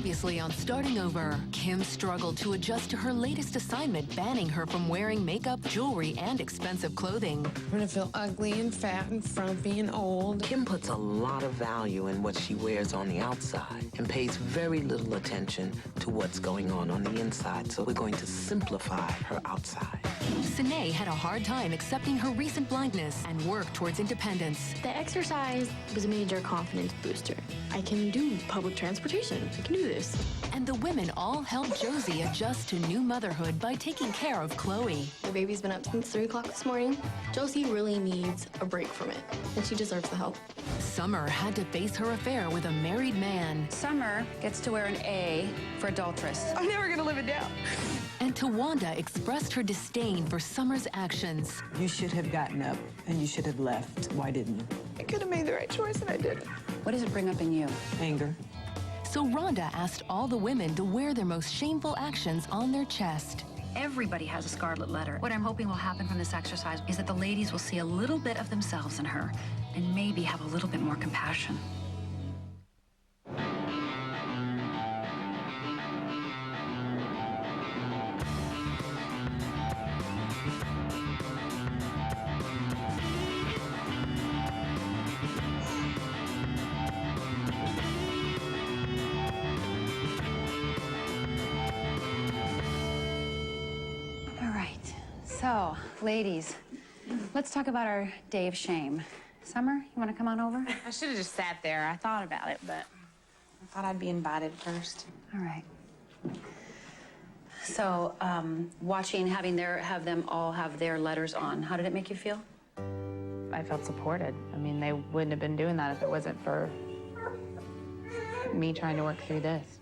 Previously on Starting Over, Kim struggled to adjust to her latest assignment banning her from wearing makeup, jewelry, and expensive clothing. I'm gonna feel ugly and fat and frumpy and old. Kim puts a lot of value in what she wears on the outside and pays very little attention to what's going on the inside, so we're going to simplify her outside. Sinae had a hard time accepting her recent blindness and worked towards independence. The exercise was a major confidence booster. I can do public transportation. I can do this. And the women all helped Josie adjust to new motherhood by taking care of Chloe. My baby's been up since 3 o'clock this morning. Josie really needs a break from it, and she deserves the help. Summer had to face her affair with a married man. Summer gets to wear an A for adulteress. I'm never gonna live it down. And Tawanda expressed her disdain for Summer's actions. You should have gotten up and you should have left. Why didn't you? I could have made the right choice and I didn't. What does it bring up in you? Anger. So Rhonda asked all the women to wear their most shameful actions on their chest. Everybody has a scarlet letter. What I'm hoping will happen from this exercise is that the ladies will see a little bit of themselves in her and maybe have a little bit more compassion. So, ladies, let's talk about our day of shame. Summer, you want to come on over? I should have just sat there. I thought about it, but I thought I'd be invited first. All right. So, watching, have them all have their letters on, how did it make you feel? I felt supported. I mean, they wouldn't have been doing that if it wasn't for me trying to work through this.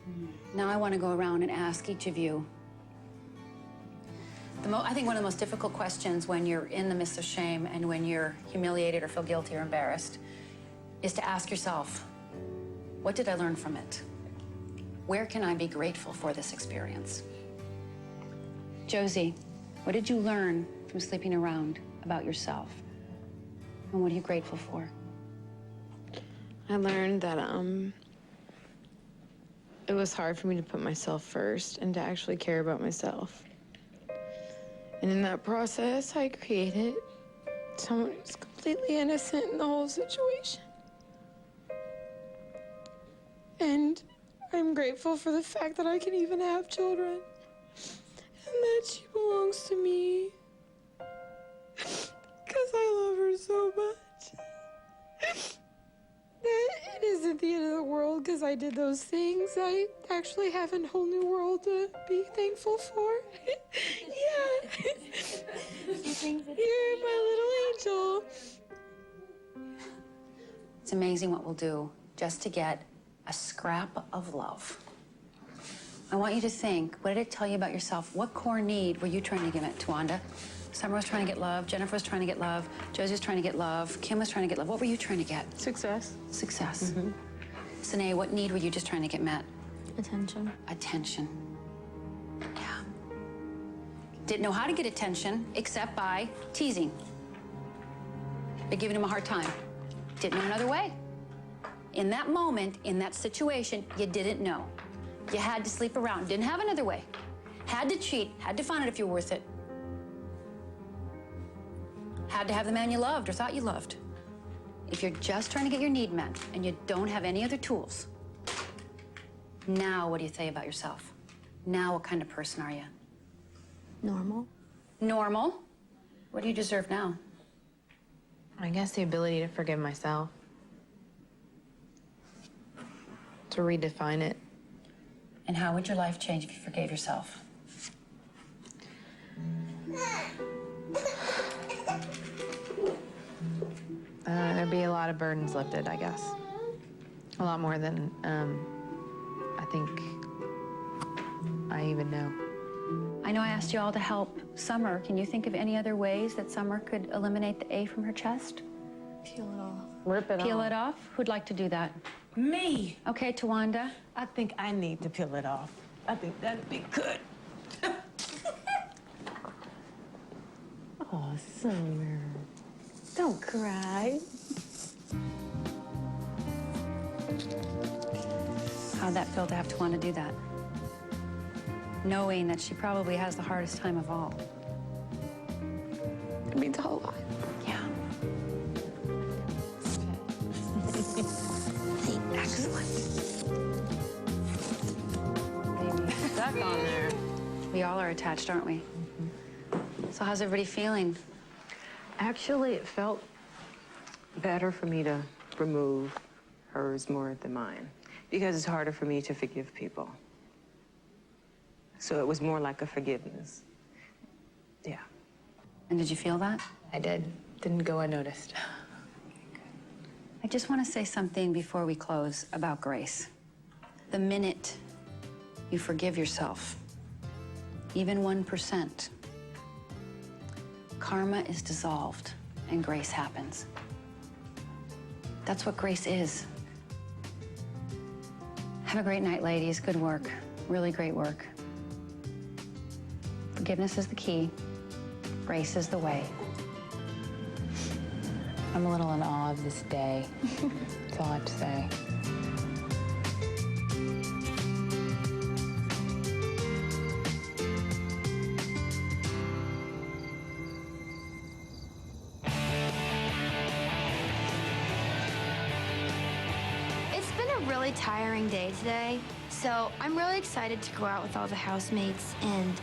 Now I want to go around and ask each of you. I think one of the most difficult questions when you're in the midst of shame and when you're humiliated or feel guilty or embarrassed is to ask yourself, what did I learn from it? Where can I be grateful for this experience? Josie, what did you learn from sleeping around about yourself? And what are you grateful for? I learned that it was hard for me to put myself first and to actually care about myself. And in that process, I created someone who's completely innocent in the whole situation. And I'm grateful for the fact that I can even have children and that she belongs to me because I love her so much. It isn't the end of the world because I did those things. I actually have a whole new world to be thankful for. Yeah. You're my little angel. It's amazing what we'll do just to get a scrap of love. I want you to think, what did it tell you about yourself? What core need were you trying to give it, Tawanda? Summer was trying to get love, Jennifer was trying to get love, Josie was trying to get love, Kim was trying to get love. What were you trying to get? Success. Success. Mm-hmm. Sinae, what need were you just trying to get met? Attention. Attention. Yeah. Didn't know how to get attention except by teasing. By giving him a hard time. Didn't know another way. In that moment, in that situation, you didn't know. You had to sleep around. Didn't have another way. Had to cheat. Had to find out if you're worth it. Had to have the man you loved or thought you loved. If you're just trying to get your need met and you don't have any other tools, now what do you say about yourself? Now what kind of person are you? Normal. Normal? What do you deserve now? I guess the ability to forgive myself. To redefine it. And how would your life change if you forgave yourself? There'd be a lot of burdens lifted, I guess. A lot more than I think I even know. I know I asked you all to help Summer. Can you think of any other ways that Summer could eliminate the A from her chest? Peel it off. Rip it off. Peel it off? Who'd like to do that? Me. Okay, Tawanda. I think I need to peel it off. I think that'd be good. Oh, Summer. Don't cry. How'd that feel to have to want to do that? Knowing that she probably has the hardest time of all. It means a whole lot. Yeah. Excellent. Baby, stuck on there. We all are attached, aren't we? So how's everybody feeling? Actually, it felt better for me to remove hers more than mine because it's harder for me to forgive people. So it was more like a forgiveness. Yeah. And did you feel that? I did. Didn't go unnoticed. I just want to say something before we close about grace. The minute you forgive yourself, even 1%, karma is dissolved and grace happens. That's what grace is. Have a great night, ladies. Good work. Really great work. Forgiveness is the key. Grace is the way. I'm a little in awe of this day. That's all I have to say. It's been a really tiring day today, so I'm really excited to go out with all the housemates and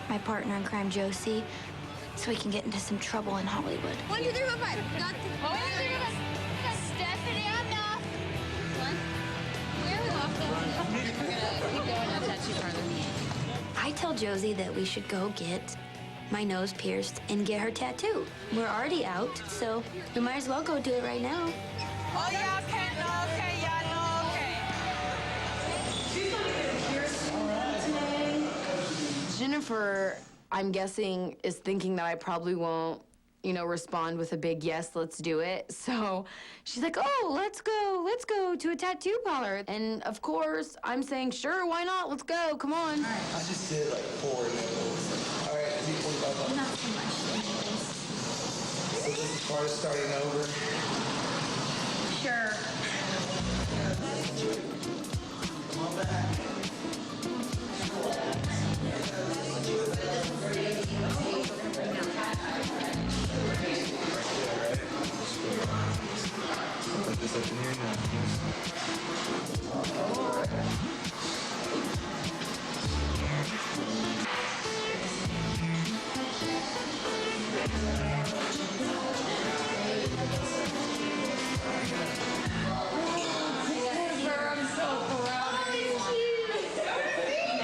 my partner in crime, Josie, so we can get into some trouble in Hollywood. 1, 2, 3, 4, 5. Got the 1, 2, 3, 4, 5. Stephanie, I'm not. Where are we walking? We're gonna keep going to tattoo parlor. I tell Josie that we should go get my nose pierced and get her tattoo. We're already out, so we might as well go do it right now. Oh, y'all can't know, okay, y'all know, okay. Jennifer, I'm guessing, is thinking that I probably won't, respond with a big yes, let's do it. So she's like, oh, let's go to a tattoo parlor. And of course, I'm saying, sure, why not? Let's go, come on. I just did like 4 nails. All right, I need 45 bucks. Not so much. So this is part of starting over. Sure. Come on back. Put this up in here now.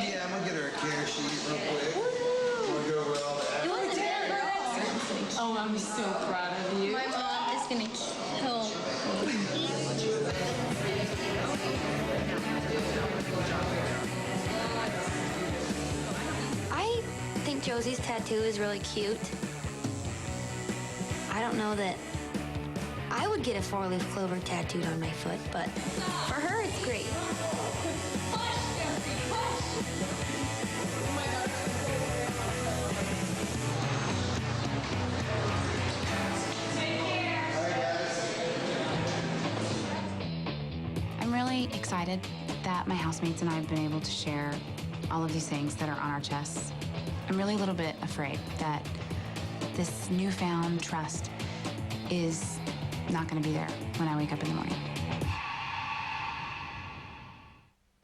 Yeah, I'm gonna get her a care sheet real quick. Wanna go over all that? Oh, I'm so proud of you. My mom is gonna kill me. I think Josie's tattoo is really cute. I don't know that I would get a 4-leaf clover tattooed on my foot, but for her, it's great. I'm really excited that my housemates and I have been able to share all of these things that are on our chests. I'm really a little bit afraid that this newfound trust is not going to be there when I wake up in the morning.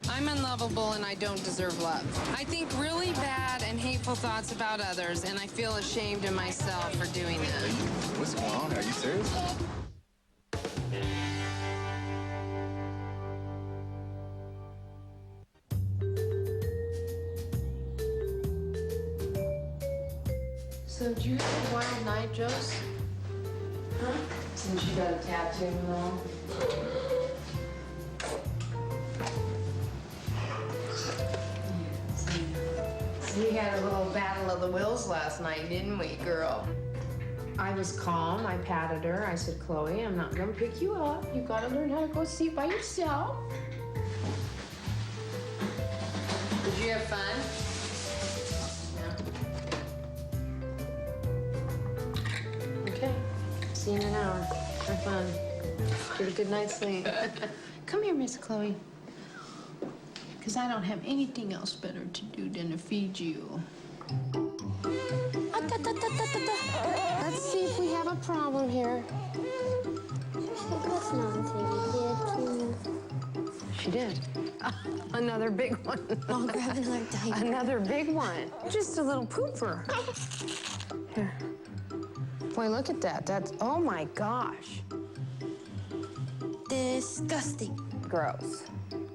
I'm unlovable and I don't deserve love. I think really bad and hateful thoughts about others, and I feel ashamed of myself for doing that. What's going on? Are you serious? So, do you have a wild night, Jose? Huh? Since you got a tattoo and all. We had a little battle of the wills last night, didn't we, girl? I was calm. I patted her. I said, Chloe, I'm not gonna pick you up. You gotta learn how to go see by yourself. Did you have fun? Yeah. Okay. See you in an hour. Have fun. Get a good night's sleep. Come here, Miss Chloe. because I don't have anything else better to do than to feed you. Let's see if we have a problem here. She did. Another big one. I'll grab another diaper. Another big one. Just a little pooper. Here. Boy, look at that. That's, oh my gosh. Disgusting. Gross.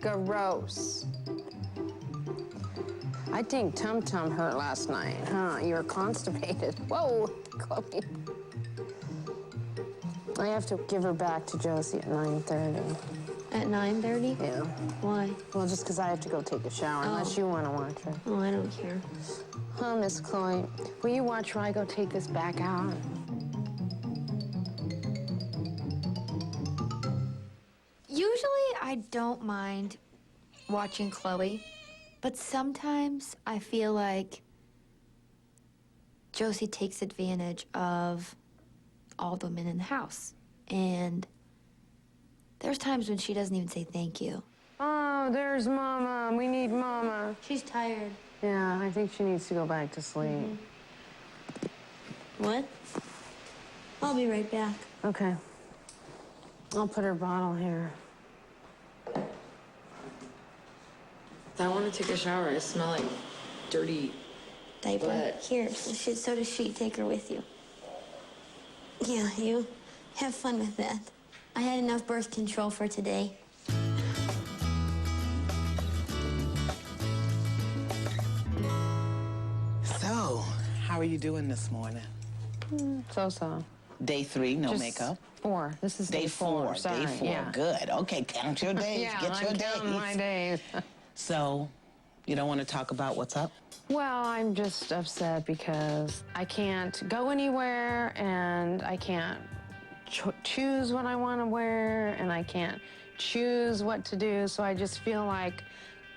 Gross. I think Tum Tum hurt last night, huh? You were constipated. Whoa, Chloe. I have to give her back to Josie at 9:30. At 9:30? Yeah. Why? Well, just because I have to go take a shower, unless you want to watch her. Oh, I don't care. Oh, Miss Chloe, will you watch while I go take this back out? Usually I don't mind watching Chloe, but sometimes I feel like Josie takes advantage of all the men in the house. And there's times when she doesn't even say thank you. Oh, there's Mama. We need Mama. She's tired. Yeah, I think she needs to go back to sleep. What? I'll be right back. Okay. I'll put her bottle here. I want to take a shower. I smell like dirty Diaper. butt. Here, so does she. Take her with you. Yeah, you have fun with that. I had enough birth control for today. So, how are you doing this morning? So-so. Day 3, no Just makeup. 4. This is Day 4. Sorry. Day 4. Yeah. Good. Okay, count your days. Yeah, Get your I'm days. counting my days. So, you don't want to talk about what's up? Well, I'm just upset because I can't go anywhere and I can't choose what I want to wear and I can't choose what to do. So I just feel like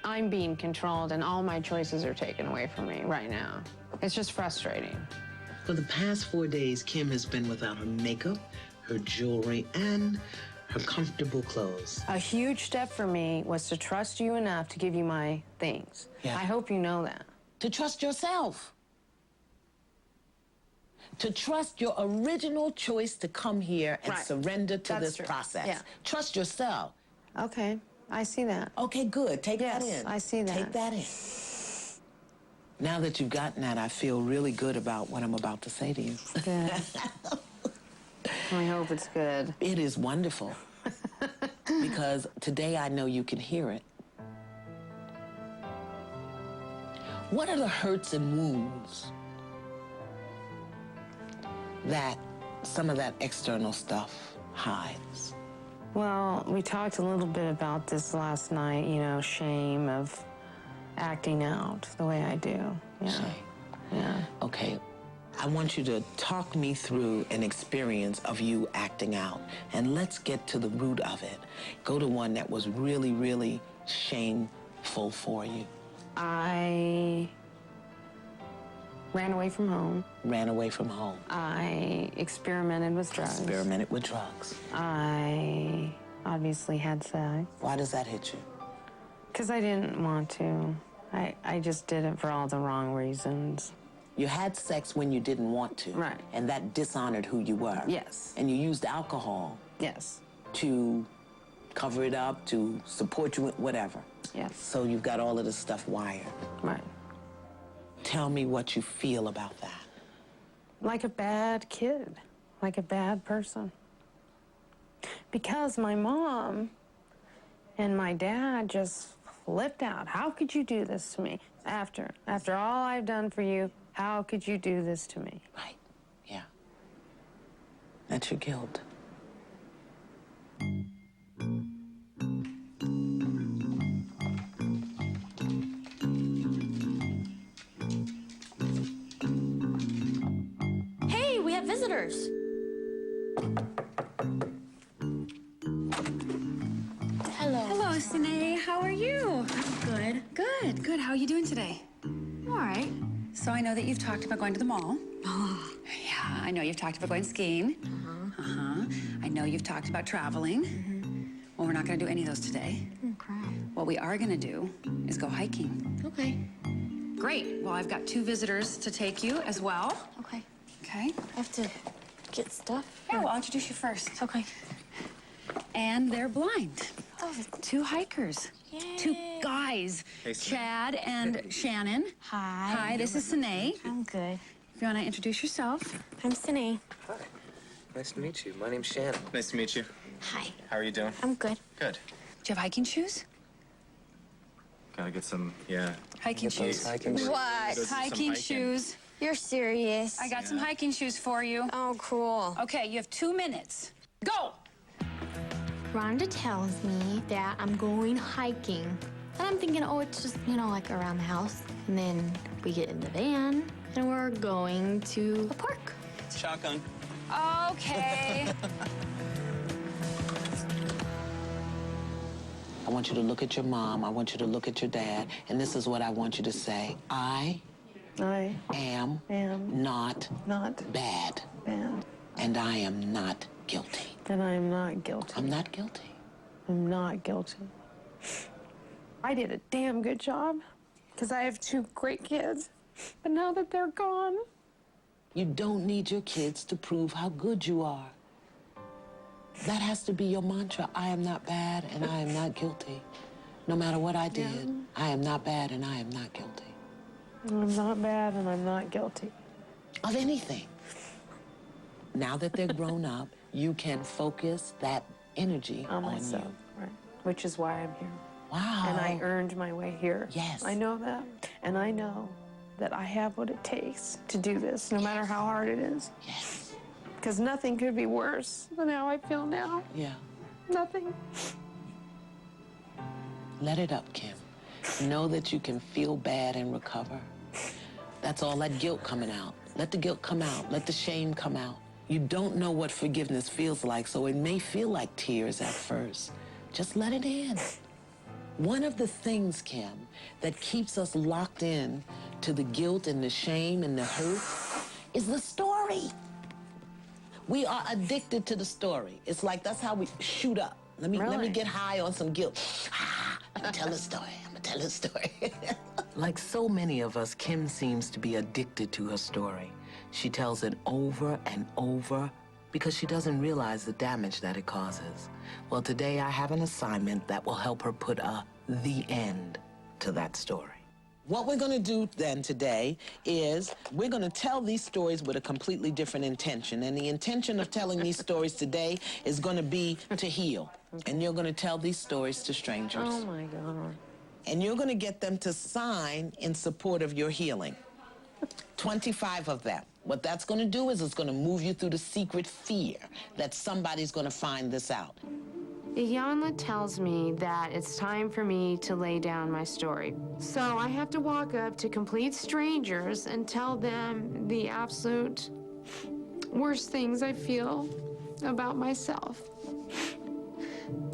I'm being controlled and all my choices are taken away from me right now. It's just frustrating. For the past 4 days, Kim has been without her makeup, her jewelry, and her comfortable clothes. A huge step for me was to trust you enough to give you my things. Yeah. I hope you know that. To trust yourself. To trust your original choice to come here and Right. surrender to That's this true. process. Yeah. Trust yourself. Okay, I see that. Okay, good. Take that Yes, in. I see that. Take that in. Now that you've gotten that, I feel really good about what I'm about to say to you. Good. I hope it's good. It is wonderful. Because today I know you can hear it. What are the hurts and wounds that some of that external stuff hides? Well, we talked a little bit about this last night, you know, shame of acting out the way I do. Yeah. Shame. Yeah. Okay, I want you to talk me through an experience of you acting out, and let's get to the root of it. Go to one that was really, really shameful for you. I ran away from home. Ran away from home. I experimented with drugs. Experimented with drugs. I obviously had sex. Why does that hit you? Because I didn't want to. I just did it for all the wrong reasons. You had sex when you didn't want to. Right. And that dishonored who you were. Yes. And you used alcohol. Yes. To cover it up, to support you, whatever. Yes. So you've got all of this stuff wired. Right. Tell me what you feel about that. Like a bad kid. Like a bad person. Because my mom and my dad just flipped out. How could you do this to me? After all I've done for you, how could you do this to me? Right. Yeah. That's your guilt. Hey, we have visitors. Hello. Hello, Sinae. How are you? Good. Good, good. How are you doing today? All right. So I know that you've talked about going to the mall. Oh. Yeah, I know you've talked about going skiing. I know you've talked about traveling. Well, we're not going to do any of those today. Oh, crap. What we are gonna do is go hiking. Okay. Great. Well, I've got 2 visitors to take you as well. Okay. Okay. I have to get stuff. Yeah, well, I'll introduce you first. Okay. And they're blind. Oh. 2 hikers. Yay. 2 guys. Hey, Sinae. Chad and Shannon. Hi. Hi, this is Sinae. I'm good. If you want to introduce yourself. I'm Sinae. Hi. Nice to meet you. My name's Shannon. Nice to meet you. Hi. How are you doing? I'm good. Good. Do you have hiking shoes? Gotta get some, yeah. Hiking Get those shoes. hiking shoes. What? Those are some Hiking shoes. You're serious. I got some hiking shoes for you. Oh, cool. Okay, you have 2 minutes. Go! Rhonda tells me that I'm going hiking. And I'm thinking, oh, it's just, like around the house. And then we get in the van and we're going to a park. Shotgun. Okay. I want you to look at your mom. I want you to look at your dad. And this is what I want you to say. I am not bad. And I am not guilty. And I am not guilty. I'm not guilty. I'm not guilty. I did a damn good job because I have 2 great kids. But now that they're gone. You don't need your kids to prove how good you are. That has to be your mantra. I am not bad and I am not guilty. No matter what I did, I am not bad and I am not guilty. I'm not bad and I'm not guilty. Of anything. Now that they're grown up, you can focus that energy on myself, you. right? Which is why I'm here. Wow. And I earned my way here. Yes. I know that. And I know that I have what it takes to do this, no matter how hard it is. Yes. Because nothing could be worse than how I feel now. Yeah. Nothing. Let it up, Kim. Know that you can feel bad and recover. That's all that guilt coming out. Let the guilt come out. Let the shame come out. You don't know what forgiveness feels like, so it may feel like tears at first. Just let it in. One of the things, Kim, that keeps us locked in to the guilt and the shame and the hurt is the story. We are addicted to the story. It's like that's how we shoot up. Let me get high on some guilt. I'm gonna tell a story. I'm gonna tell a story. Like so many of us, Kim seems to be addicted to her story. She tells it over and over because she doesn't realize the damage that it causes. Well, today I have an assignment that will help her put the end to that story. What we're going to do then today is we're going to tell these stories with a completely different intention. And the intention of telling these stories today is going to be to heal. And you're going to tell these stories to strangers. Oh, my God. And you're going to get them to sign in support of your healing. 25 of them. What that's going to do is it's going to move you through the secret fear that somebody's going to find this out. Iyanla tells me that it's time for me to lay down my story. So I have to walk up to complete strangers and tell them the absolute worst things I feel about myself.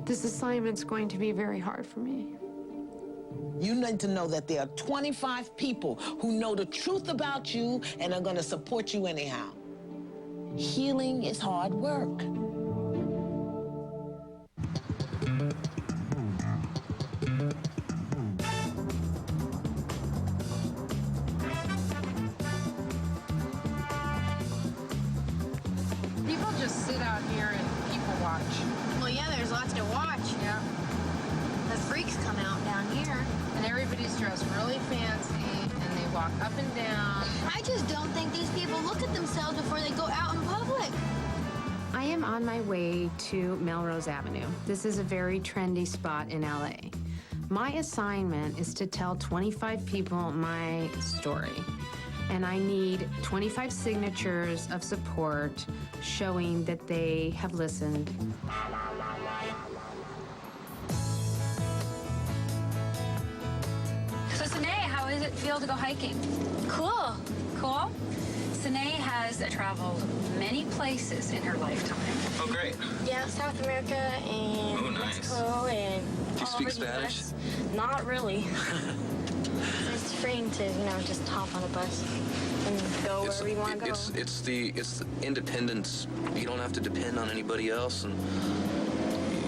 This assignment's going to be very hard for me. You need to know that there are 25 people who know the truth about you and are going to support you anyhow. Healing is hard work. People just sit out here and people watch. Well, yeah, there's lots to watch. Yeah. The freaks come out down here. And everybody's dressed really fancy and they walk up and down. I just don't think these people look at themselves before they go out in public. I am on my way to Melrose Avenue. This is a very trendy spot in LA. My assignment is to tell 25 people my story. And I need 25 signatures of support showing that they have listened. So, Sinae, how does it feel to go hiking? Cool. Cool? Sinae has traveled many places in her lifetime. Oh, great. Yeah, South America and Mexico and Do you speak Spanish? Not really. It's freeing to, just hop on a bus and go wherever you want to go. It's the independence. You don't have to depend on anybody else, and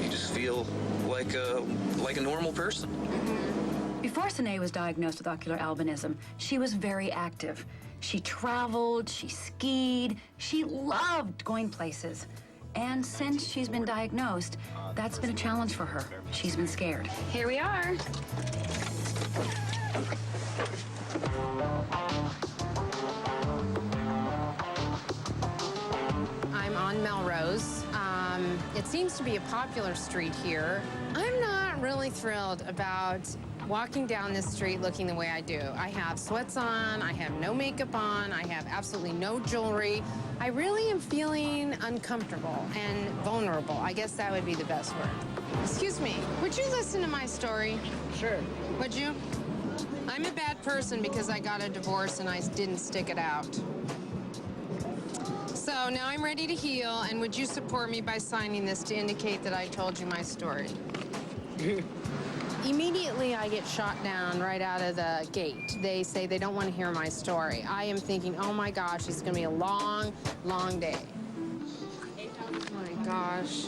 you just feel feel like a normal person. Before Sinae was diagnosed with ocular albinism, she was very active. She traveled, she skied, she loved going places. And since she's been diagnosed, that's been a challenge for her. She's been scared. Here we are. I'm on Melrose. It seems to be a popular street here. I'm not really thrilled about walking down this street looking the way I do. I have sweats on, I have no makeup on, I have absolutely no jewelry. I really am feeling uncomfortable and vulnerable. I guess that would be the best word. Excuse me, would you listen to my story? Sure. Would you? I'm a bad person because I got a divorce and I didn't stick it out. So now I'm ready to heal, and would you support me by signing this to indicate that I told you my story? Immediately, I get shot down right out of the gate. They say they don't want to hear my story. I am thinking, oh my gosh, it's going to be a long, long day. Oh my gosh.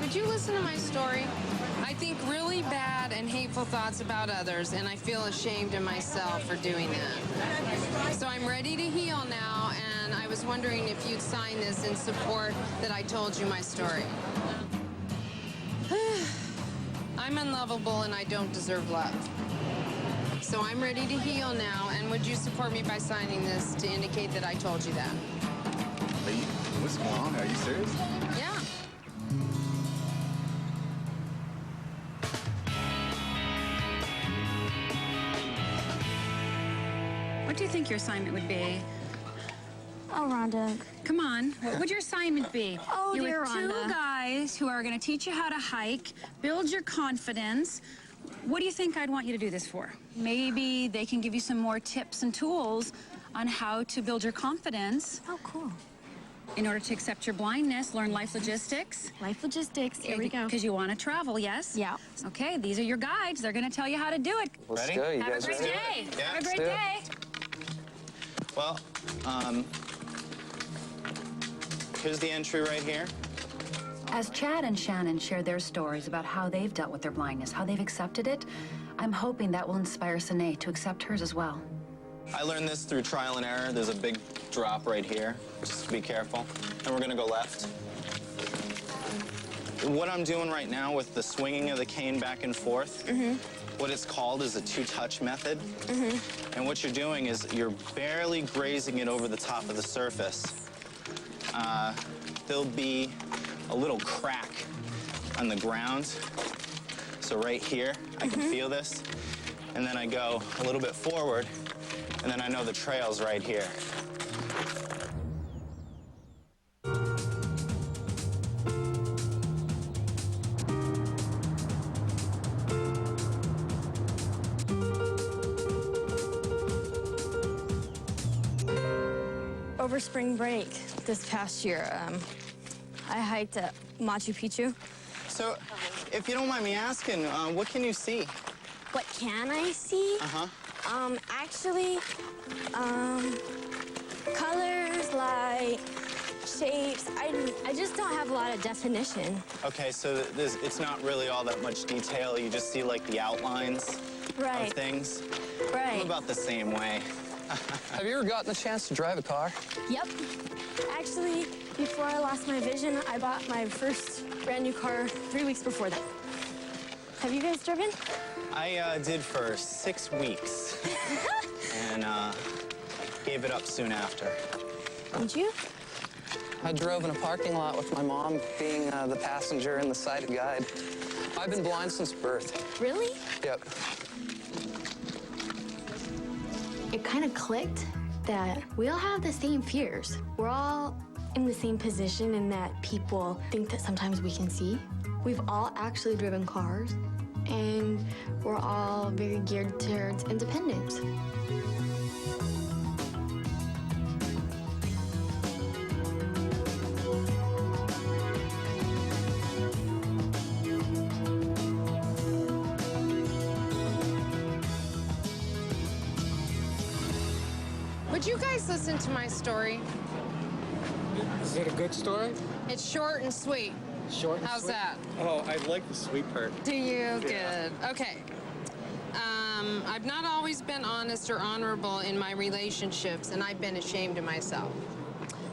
Would you listen to my story? I think really bad and hateful thoughts about others, and I feel ashamed of myself for doing that. So I'm ready to heal now, and I was wondering if you'd sign this in support that I told you my story. I'm unlovable and I don't deserve love. So I'm ready to heal now, and would you support me by signing this to indicate that I told you that? Wait, what's going on? Are you serious? Yeah. What do you think your assignment would be? Oh, Rhonda. Come on, what would your assignment be? Oh, You're dear with two Rhonda. guys who are going to teach you how to hike, build your confidence. What do you think I'd want you to do this for? Maybe they can give you some more tips and tools on how to build your confidence. Oh, cool. In order to accept your blindness, learn life logistics. Life logistics. Here we go. Because you want to travel, yes? Yeah. Okay, these are your guides. They're going to tell you how to do it. Let's go. You Have guys a great ready? day. Yeah, Have a let's great do it. day. Well, here's the entry right here. As Chad and Shannon share their stories about how they've dealt with their blindness, how they've accepted it, I'm hoping that will inspire Sinae to accept hers as well. I learned this through trial and error. There's a big drop right here. Just be careful. And we're gonna go left. What I'm doing right now with the swinging of the cane back and forth, what it's called is a two-touch method. And what you're doing is you're barely grazing it over the top of the surface. There'll be a little crack on the ground. So right here, I can feel this. And then I go a little bit forward, and then I know the trail's right here. Over spring break this past year, I hiked at Machu Picchu. So, if you don't mind me asking, what can you see? What can I see? Actually, colors, light, shapes. I just don't have a lot of definition. Okay, so it's not really all that much detail. You just see, like, the outlines of things. Right. I'm about the same way. Have you ever gotten the chance to drive a car? Yep. Actually, before I lost my vision, I bought my first brand new car 3 weeks before that. Have you guys driven? I did for 6 weeks. And gave it up soon after. Did you? I drove in a parking lot with my mom being the passenger and the sighted guide. I've been blind since birth. Really? Yep. It kind of clicked that we all have the same fears. We're all in the same position in that people think that sometimes we can see. We've all actually driven cars, and we're all very geared towards independence. Would you you guys listen to my story? Is it a good story? It's short and sweet. Short and How's sweet? that? Oh, I like the sweet part. Do you? Yeah. Good. Okay. I've not always been honest or honorable in my relationships, and I've been ashamed of myself.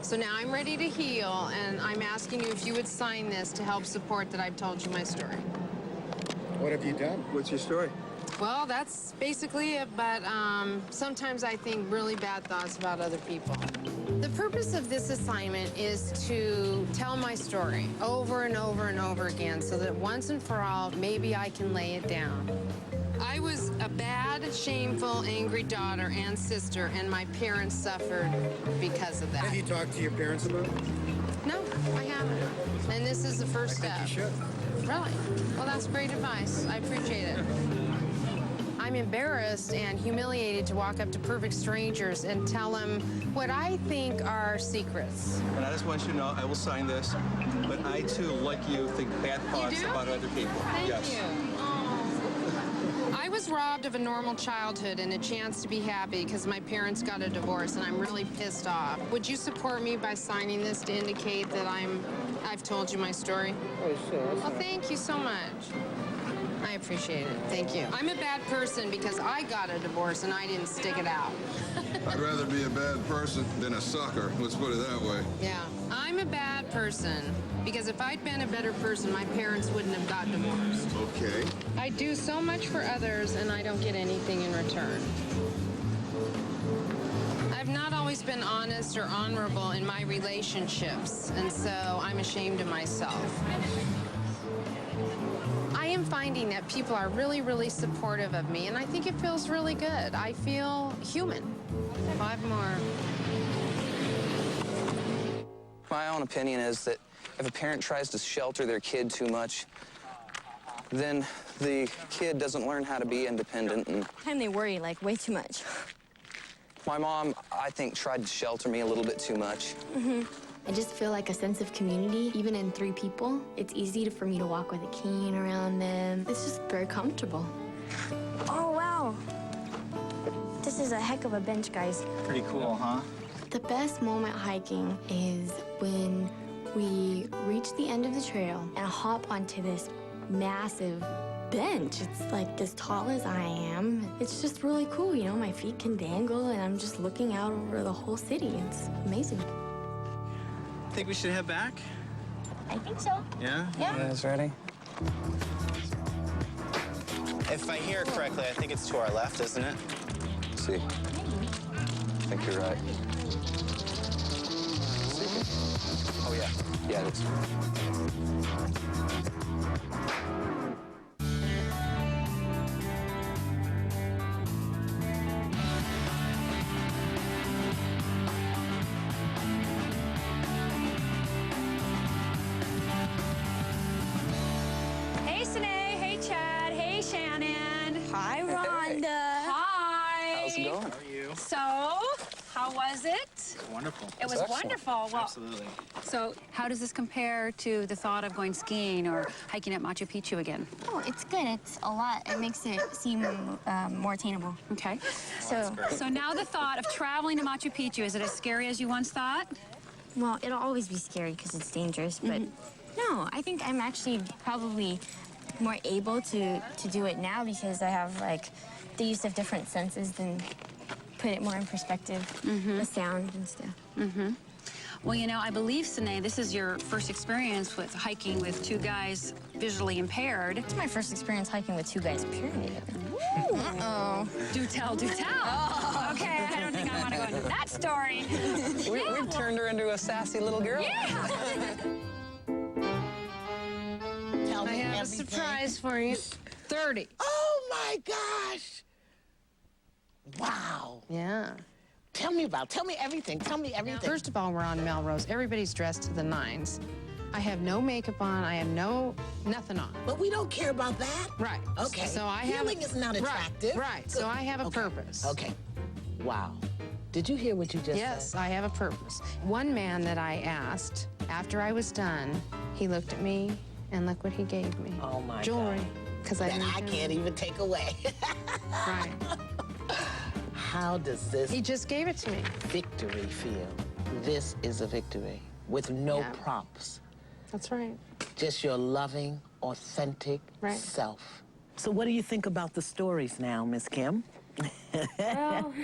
So now I'm ready to heal, and I'm asking you if you would sign this to help support that I've told you my story. What have you done? What's your story? Well, that's basically it, but sometimes I think really bad thoughts about other people. The purpose of this assignment is to tell my story over and over and over again so that once and for all, maybe I can lay it down. I was a bad, shameful, angry daughter and sister, and my parents suffered because of that. Have you talked to your parents about it? No, I haven't. And this is the first step. I think you should. Really? Well, that's great advice. I appreciate it. I'm embarrassed and humiliated to walk up to perfect strangers and tell them what I think are secrets. And I just want you to know, I will sign this, but I too, like you, think bad thoughts about other people. Thank yes. you. I was robbed of a normal childhood and a chance to be happy because my parents got a divorce, and I'm really pissed off. Would you support me by signing this to indicate that I've told you my story? Oh, sure. Well, thank you so much. I appreciate it. Thank you. I'm a bad person because I got a divorce and I didn't stick it out. I'd rather be a bad person than a sucker. Let's put it that way. Yeah, I'm a bad person because if I'd been a better person, my parents wouldn't have got divorced. Okay. I do so much for others and I don't get anything in return. I've not always been honest or honorable in my relationships, and so I'm ashamed of myself. I am finding that people are really, really supportive of me, and I think it feels really good. I feel human. 5 more. My own opinion is that if a parent tries to shelter their kid too much, then the kid doesn't learn how to be independent. And Time they worry, like, way too much. my mom, I think, tried to shelter me a little bit too much. I just feel like a sense of community, even in 3 people. It's easy for me to walk with a cane around them. It's just very comfortable. Oh, wow. This is a heck of a bench, guys. Pretty cool, huh? The best moment hiking is when we reach the end of the trail and hop onto this massive bench. It's like as tall as I am. It's just really cool, you know? My feet can dangle and I'm just looking out over the whole city. It's amazing. Think we should head back? I think so. Yeah? You guys ready? If I hear correctly, I think it's to our left, isn't it? Let's see. I think you're right. Oh, yeah. Yeah, it is. Hey, Sinae. Hey, Chad. Hey, Shannon. Hi, Rhonda. Hi. How's it going? How are you? So, how was it? Wonderful. It was Excellent. wonderful. Well, Absolutely. so how does this compare to the thought of going skiing or hiking at Machu Picchu again? Oh, it's good. It's a lot. It makes it seem more attainable. Okay. So, So now the thought of traveling to Machu Picchu, is it as scary as you once thought? well, it'll always be scary because it's dangerous, but no, I think I'm actually probably more able to do it now because I have, like, the use of different senses and put it more in perspective, the sound and stuff. Well, you know, I believe, Sinae, this is your first experience with hiking with 2 guys visually impaired. It's my first experience hiking with 2 guys, period. Uh-oh. Do tell, do tell. Oh. Okay, I don't think I want to go into that story. We've turned her into a sassy little girl. Yeah. Tell I me have a everything. surprise for you. 30. Oh my gosh! Wow. Yeah. Tell me everything. Tell me everything. First of all, we're on Melrose. Everybody's dressed to the nines. I have no makeup on. I have nothing on. But we don't care about that. Right. Okay. So I have Healing is not attractive. Right. So I have a purpose. Okay. Wow. Did you hear what you just said? Yes, I have a purpose. One man that I asked after I was done, he looked at me and look what he gave me. Oh my Jewelry. God. Because That I can't even take away. Right. How does this He just gave it to me. victory feel? This is a victory with no props. That's right. Just your loving, authentic self. So what do you think about the stories now, Miss Kim? Well,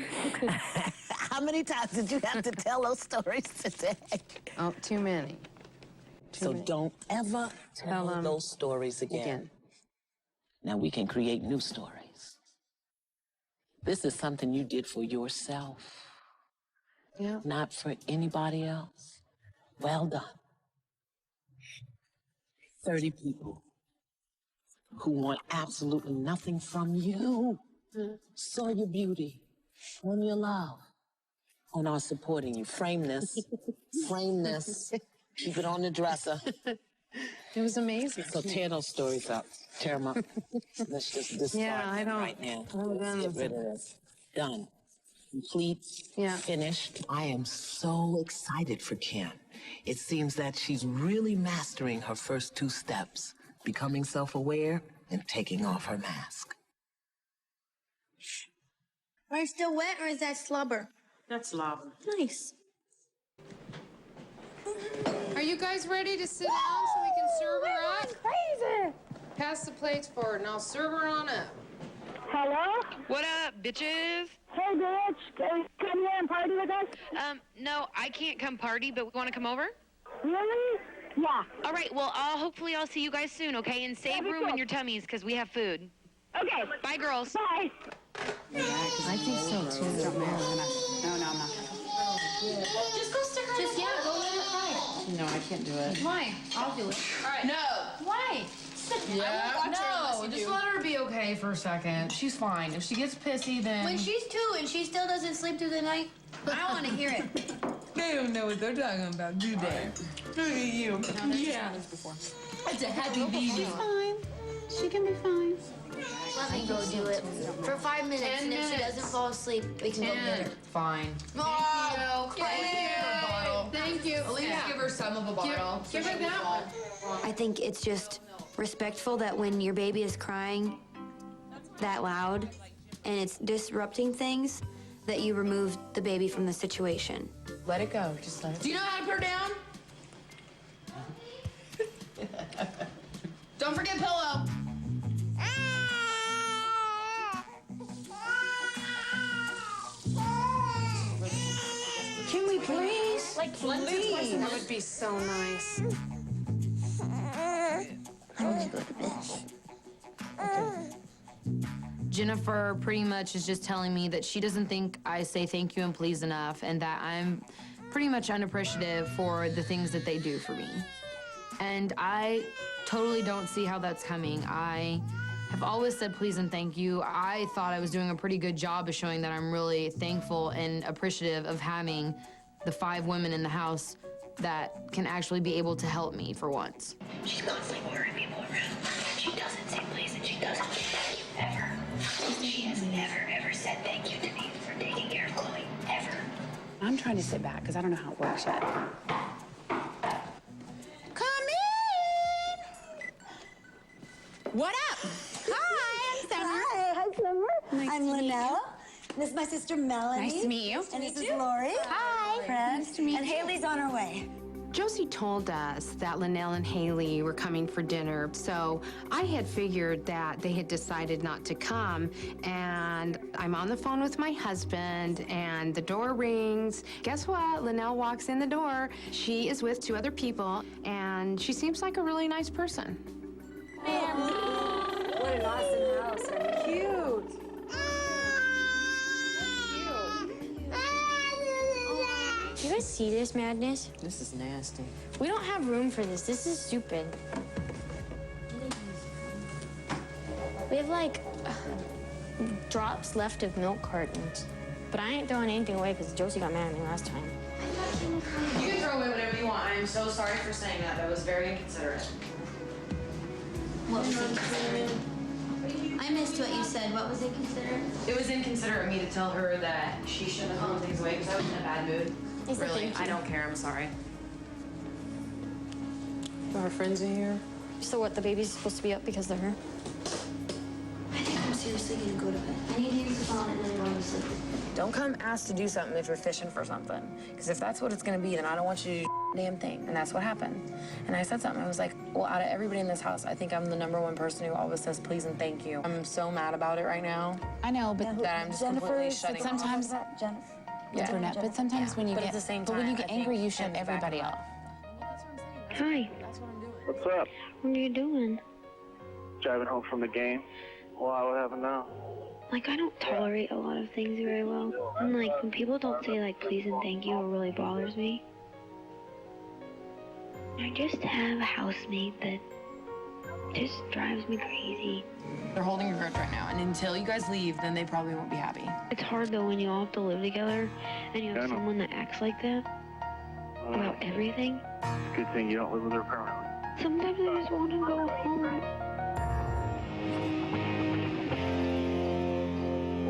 how many times did you have to tell those stories today? Oh, too many. So don't ever tell those stories again. Now we can create new stories. This is something you did for yourself. Yeah. Not for anybody else. Well done. 30 people who want absolutely nothing from you. Saw your beauty, on your love, and are supporting you. Frame this. Frame this. Keep it on the dresser. It was amazing. So tear those stories up. Tear them up. Let's just discard them right now. Let's get rid of this. Done. Complete. Finished. I am so excited for Kim. It seems that she's really mastering her first 2 steps, becoming self-aware and taking off her mask. Are you still wet or is that slobber? That's slobber. Nice. Are you guys ready to sit down so we can serve her up? Crazy. Pass the plates forward and I'll serve her on up. Hello? What up, bitches? Hey, bitch. Can you come here and party with us? No, I can't come party, but we want to come over? Really? Yeah. All right, well, hopefully I'll see you guys soon, okay? And save room in your tummies, because we have food. Okay. Bye, girls. Bye. I think so, too. No, I'm not. Just go stick her. Just, go let her cry. No, I can't do it. Why? I'll do it. All right. No. Why? Just let her be okay for a second. She's fine. If she gets pissy, then... When she's 2 and she still doesn't sleep through the night, I want to hear it. They don't know what they're talking about, do they? Look at you. Yeah. It's a happy baby. Fine. She can be fine. Let me go do it for 5 minutes, and if she doesn't fall asleep, we can go get her. Fine. Thank you. At least give her some of a bottle. Give her that one. I think it's just respectful that when your baby is crying that loud and it's disrupting things, that you remove the baby from the situation. Let it go. Just let it go. Do you know how to put her down? Don't forget pillow. Can we please? Please. That would be so nice. I'm gonna go to bed. Jennifer pretty much is just telling me that she doesn't think I say thank you and please enough, and that I'm pretty much unappreciative for the things that they do for me. And I totally don't see how that's coming. I have always said please and thank you. I thought I was doing a pretty good job of showing that I'm really thankful and appreciative of having the 5 women in the house that can actually be able to help me for once. She's constantly ordering people around. She doesn't say please and she doesn't say thank you ever. She has never, ever said thank you to me for taking care of Chloe, ever. I'm trying to sit back because I don't know how it works yet. Come in! What up? Hi, I'm Summer. Hi, Summer. I'm Lynell. This is my sister Melanie. Nice to meet you. And this is Lori. Hi. Fred. Nice to meet and you. Hailey's on her way. Josie told us that Lynell and Hailey were coming for dinner, so I had figured that they had decided not to come, and I'm on the phone with my husband, and the door rings. Guess what? Lynell walks in the door. She is with 2 other people, and she seems like a really nice person. Man, what an awesome house. Cute. Do you guys see this madness? This is nasty. We don't have room for this. This is stupid. We have like drops left of milk cartons. But I ain't throwing anything away because Josie got mad at me last time. You can throw away whatever you want. I am so sorry for saying that. That was very inconsiderate. What was inconsiderate? I missed what you said. What was inconsiderate? It was inconsiderate of me to tell her that she shouldn't have thrown things away because I was in a bad mood. Really, I don't care. I'm sorry. Our friends are here. So what, the baby's supposed to be up because of her? I think I'm seriously gonna go to bed. I need to use the phone and then go to sleep. Don't come ask to do something if you're fishing for something. Because if that's what it's gonna be, then I don't want you to do a damn thing. And that's what happened. And I said something. I was like, well, out of everybody in this house, I think I'm the #1 person who always says please and thank you. I'm so mad about it right now. I know, but that I'm just completely shutting off. sometimes Yeah. But sometimes when you But get at the same but when you time, get I angry, think you shut it's everybody backing up. Hi. What's up? What are you doing? Driving home from the game. Why? What happened now? Like, I don't tolerate a lot of things very well. And, like, when people don't say, like, please and thank you, it really bothers me. I just have a housemate that just drives me crazy. They're holding your grudge right now, and until you guys leave, then they probably won't be happy. It's hard, though, when you all have to live together and you have someone that acts like that about everything. It's a good thing you don't live with her permanently. Sometimes I just want to go home.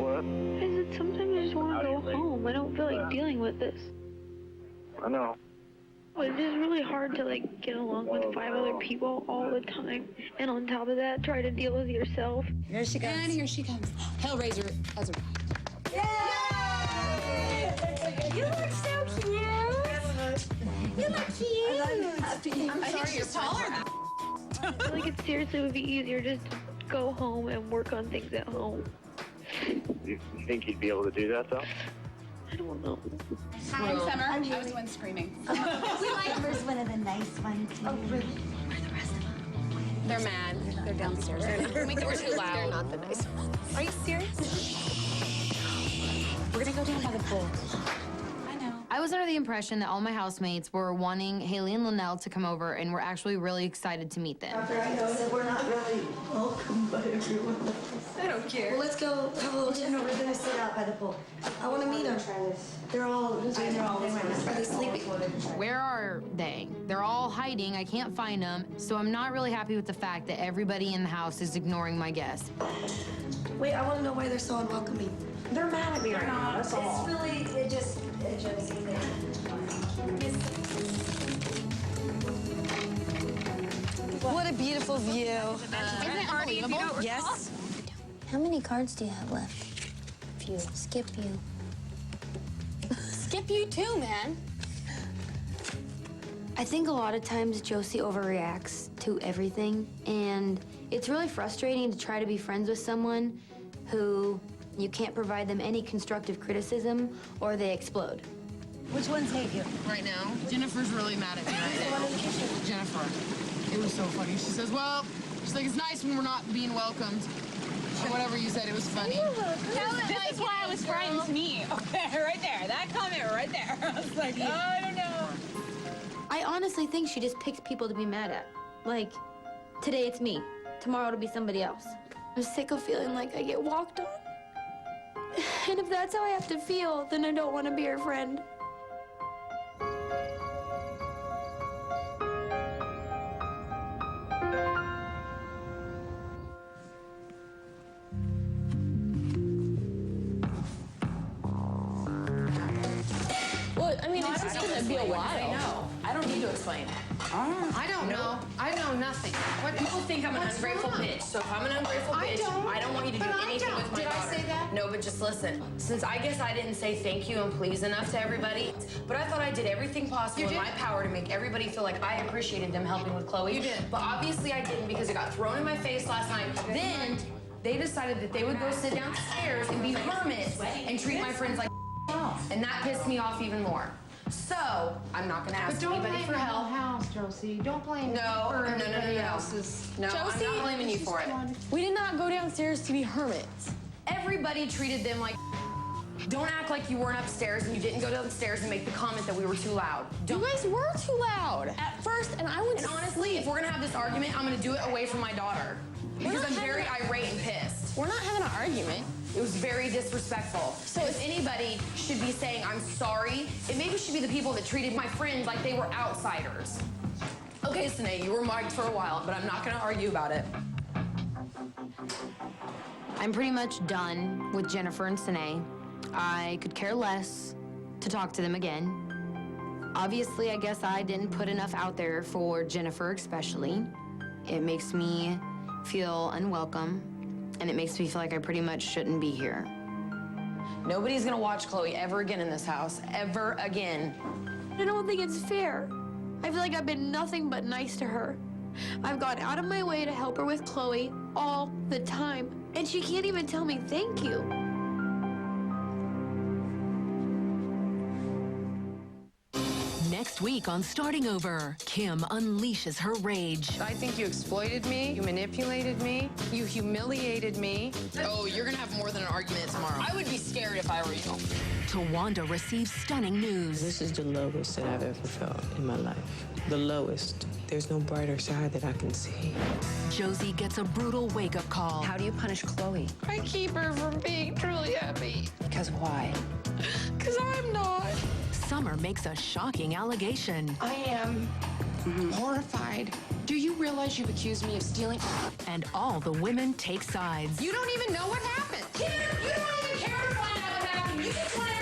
What? I said sometimes I just want to go home. I don't feel like dealing with this. I know. It's just really hard to, like, get along with 5 other people all the time. And on top of that, try to deal with yourself. Here she comes. And here she comes. Hellraiser has arrived. You look so cute. You look cute. I'm sorry you're taller. I feel like it seriously would be easier just to go home and work on things at home. You think you'd be able to do that, though? I don't know. Hi, I'm Summer. I was the one screaming. We like her's one of the nice ones, too. Oh, really? Where are the rest of them? They're mad. They're downstairs. We're too loud. They're not the nice ones. Are you serious? We're gonna go down by the pool. I was under the impression that all my housemates were wanting Hailey and Lynell to come over and were actually really excited to meet them. After I know that we're not really welcome by everyone else. I don't care. Well, let's go have a little dinner. We're gonna sit out by the pool. I want to meet them. They're all are they sleeping? Where are they? They're all hiding. I can't find them. So I'm not really happy with the fact that everybody in the house is ignoring my guests. Wait, I want to know why they're so unwelcoming. They're mad at me right now. That's all. It's really, it just What a beautiful view. Isn't it unbelievable? Yes. How many cards do you have left? Few. Skip you. Skip you too, man. I think a lot of times Josie overreacts to everything, and it's really frustrating to try to be friends with someone who you can't provide them any constructive criticism or they explode. Which ones hate you? Right now, Jennifer's really mad at me right now. Jennifer. It was so funny. She says, well, she's like, it's nice when we're not being welcomed. Or whatever you said, it was funny. This is why I was frightened to meet. Okay, right there. That comment right there. I was like, oh, I don't know. I honestly think she just picks people to be mad at. Like, today it's me. Tomorrow it'll be somebody else. I'm sick of feeling like I get walked on. And if that's how I have to feel, then I don't want to be her friend. Well, I mean, it's just gonna be a while. I don't need to explain. I don't know. I know nothing. What People think I'm an ungrateful bitch, so if I'm an ungrateful bitch, I don't want you to do anything with my daughter. Did I say that? No, but just listen. Since I guess I didn't say thank you and please enough to everybody, but I thought I did everything possible in my power to make everybody feel like I appreciated them helping with Chloe. You did. But obviously I didn't because it got thrown in my face last night. Then they decided that they would go sit downstairs and be hermits and treat my friends like and that pissed me off even more. So, I'm not gonna ask anybody for help. House, Josie. Don't blame No. her. No, Josie, I'm not blaming you for it. We did not go downstairs to be hermits. Everybody treated them like don't act like you weren't upstairs and you didn't go downstairs and make the comment that we were too loud. You guys were too loud at first, and I went. And honestly, if we're gonna have this argument, I'm gonna do it away from my daughter because I'm very irate and pissed. We're not having an argument. It was very disrespectful. So if anybody should be saying I'm sorry, it maybe should be the people that treated my friends like they were outsiders. Okay, Sinae, you were mic'd for a while, but I'm not gonna argue about it. I'm pretty much done with Jennifer and Sinae. I could care less to talk to them again. Obviously, I guess I didn't put enough out there for Jennifer especially. It makes me feel unwelcome. And it makes me feel like I pretty much shouldn't be here. Nobody's gonna watch Chloe ever again in this house, ever again. I don't think it's fair. I feel like I've been nothing but nice to her. I've gone out of my way to help her with Chloe all the time, and she can't even tell me thank you. Next week on Starting Over, Kim unleashes her rage. I think you exploited me, you manipulated me, you humiliated me. Oh, you're gonna have more than an argument tomorrow. I would be scared if I were you. Tawanda receives stunning news. This is the lowest that I've ever felt in my life. The lowest. There's no brighter side that I can see. Josie gets a brutal wake-up call. How do you punish Chloe? I keep her from being truly happy. Because why? Because I'm not. Sommer makes a shocking allegation. I am horrified. Do you realize you've accused me of stealing? And all the women take sides. You don't even know what happened. Kim, you don't even care to find out what happened. You just want to